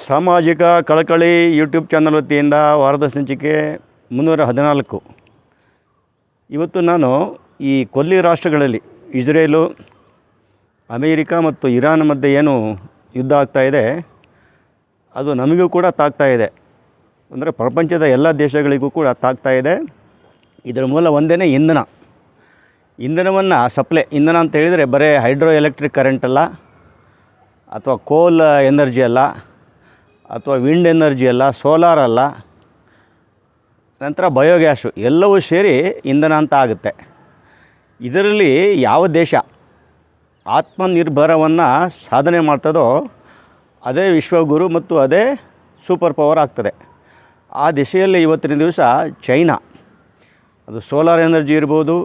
ಸಾಮಾಜಿಕ ಕಳಕಳಿ YouTube channel ವತಿಯಿಂದ ವಾರದ ಸಂಚಿಕೆ 314. ಇವತ್ತು ನಾನು ಈ ಕೊಲ್ಲಿ ರಾಷ್ಟ್ರಗಳಲ್ಲಿ ಇಸ್ರೇಲು, ಅಮೇರಿಕಾ ಮತ್ತು ಇರಾನ್ ಮಧ್ಯೆ ಏನು ಯುದ್ಧ ಆಗ್ತಾಯಿದೆ ಅದು ನಮಗೂ ಕೂಡ ತಾಗ್ತಾಯಿದೆ. ಅಂದರೆ ಪ್ರಪಂಚದ ಎಲ್ಲ ದೇಶಗಳಿಗೂ ಕೂಡ ತಾಗ್ತಾಯಿದೆ. ಇದರ ಮೂಲ ಒಂದೇ ಇಂಧನವನ್ನು ಇಂಧನ ಅಂತ ಹೇಳಿದರೆ ಬರೀ ಹೈಡ್ರೋ ಎಲೆಕ್ಟ್ರಿಕ್ ಕರೆಂಟ್ ಅಲ್ಲ, ಅಥವಾ ಕೋಲ್ ಎನರ್ಜಿ ಅಲ್ಲ, ಅಥವಾ ವಿಂಡ್ ಎನರ್ಜಿ ಅಲ್ಲ, ಸೋಲಾರ್ ಅಲ್ಲ, ನಂತರ ಬಯೋಗ್ಯಾಸು ಎಲ್ಲವೂ ಸೇರಿ ಇಂಧನ ಅಂತ ಆಗುತ್ತೆ. ಇದರಲ್ಲಿ ಯಾವ ದೇಶ ಆತ್ಮನಿರ್ಭರವನ್ನು ಸಾಧನೆ ಮಾಡ್ತದೋ ಅದೇ ವಿಶ್ವಗುರು ಮತ್ತು ಅದೇ ಸೂಪರ್ ಪವರ್ ಆಗ್ತದೆ. ಆ ದಿಶೆಯಲ್ಲಿ ಇವತ್ತಿನ ದಿವಸ ಚೈನಾ, ಅದು ಸೋಲಾರ್ ಎನರ್ಜಿ ಇರ್ಬೋದು,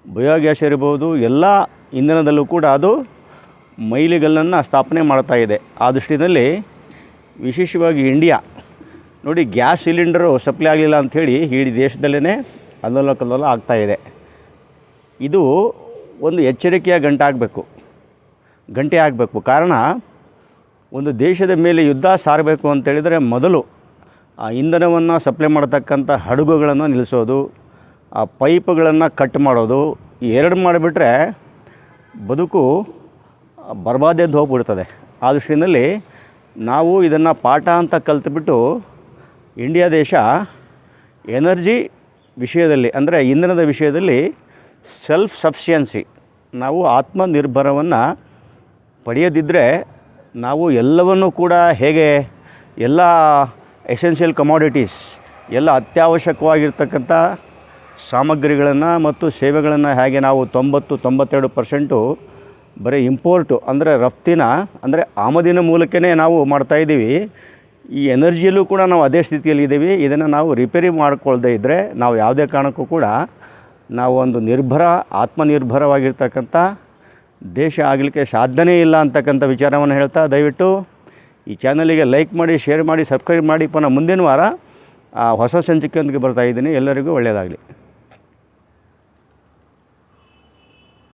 ಬಯೋಗ್ಯಾಸ್ ಇರ್ಬೋದು, ಎಲ್ಲ ಇಂಧನದಲ್ಲೂ ಕೂಡ ಅದು ಮೈಲಿಗಲ್ಲನ್ನು ಸ್ಥಾಪನೆ ಮಾಡ್ತಾಯಿದೆ. ಆ ದೃಷ್ಟಿಯಲ್ಲಿ ವಿಶೇಷವಾಗಿ ಇಂಡಿಯಾ ನೋಡಿ, ಗ್ಯಾಸ್ ಸಿಲಿಂಡರು ಸಪ್ಲೈ ಆಗಲಿಲ್ಲ ಅಂಥೇಳಿ ಇಡೀ ದೇಶದಲ್ಲೇ ಅಲ್ಲೋಲ ಕಲ್ಲೋಲ ಆಗ್ತಾಯಿದೆ. ಇದು ಒಂದು ಎಚ್ಚರಿಕೆಯ ಗಂಟೆ ಆಗಬೇಕು. ಕಾರಣ, ಒಂದು ದೇಶದ ಮೇಲೆ ಯುದ್ಧ ಸಾರಬೇಕು ಅಂತೇಳಿದರೆ ಮೊದಲು ಆ ಇಂಧನವನ್ನು ಸಪ್ಲೈ ಮಾಡತಕ್ಕಂಥ ಹಡಗುಗಳನ್ನು ನಿಲ್ಲಿಸೋದು, ಆ ಪೈಪ್ಗಳನ್ನು ಕಟ್ ಮಾಡೋದು, ಈ ಎರಡು ಮಾಡಿಬಿಟ್ರೆ ಬದುಕು ಬರ್ಬಾದೆದ್ದು ಹೋಗ್ಬಿಡ್ತದೆ. ಆ ದೃಷ್ಟಿಯಲ್ಲಿ ನಾವು ಇದನ್ನು ಪಾಠ ಅಂತ ಕಲ್ತ್ಬಿಟ್ಟು ಇಂಡಿಯಾ ದೇಶ ಎನರ್ಜಿ ವಿಷಯದಲ್ಲಿ, ಅಂದರೆ ಇಂಧನದ ವಿಷಯದಲ್ಲಿ ಸೆಲ್ಫ್ ಸಫಿಷಿಯನ್ಸಿ, ನಾವು ಆತ್ಮನಿರ್ಭರವನ್ನು ಪಡೆಯದಿದ್ದರೆ ನಾವು ಎಲ್ಲವನ್ನೂ ಕೂಡ ಹೇಗೆ ಎಲ್ಲ ಎಸೆನ್ಷಿಯಲ್ ಕಮಾಡಿಟೀಸ್, ಎಲ್ಲ ಅತ್ಯವಶ್ಯಕವಾಗಿರ್ತಕ್ಕಂಥ ಸಾಮಗ್ರಿಗಳನ್ನು ಮತ್ತು ಸೇವೆಗಳನ್ನು ಹೇಗೆ ನಾವು 90-92% ಬರೀ ಇಂಪೋರ್ಟು, ಅಂದರೆ ರಫ್ತಿನ, ಅಂದರೆ ಆಮದಿನ ಮೂಲಕವೇ ನಾವು ಮಾಡ್ತಾಯಿದ್ದೀವಿ. ಈ ಎನರ್ಜಿಯಲ್ಲೂ ಕೂಡ ನಾವು ಅದೇ ಸ್ಥಿತಿಯಲ್ಲಿ ಇದ್ದೀವಿ. ಇದನ್ನು ನಾವು ರಿಪೇರಿ ಮಾಡಿಕೊಳ್ಳದೇ ಇದ್ದರೆ ನಾವು ಯಾವುದೇ ಕಾರಣಕ್ಕೂ ಕೂಡ ನಾವು ಒಂದು ಆತ್ಮನಿರ್ಭರವಾಗಿರ್ತಕ್ಕಂಥ ದೇಶ ಆಗಲಿಕ್ಕೆ ಸಾಧ್ಯನೇ ಇಲ್ಲ ಅಂತಕ್ಕಂಥ ವಿಚಾರವನ್ನು ಹೇಳ್ತಾ, ದಯವಿಟ್ಟು ಈ ಚಾನಲಿಗೆ ಲೈಕ್ ಮಾಡಿ, ಶೇರ್ ಮಾಡಿ, ಸಬ್ಸ್ಕ್ರೈಬ್ ಮಾಡಿ. ಪುನಃ ಮುಂದಿನ ವಾರ ಹೊಸ ಸಂಚಿಕೆಯೊಂದಿಗೆ ಬರ್ತಾಯಿದ್ದೀನಿ. ಎಲ್ಲರಿಗೂ ಒಳ್ಳೆಯದಾಗಲಿ.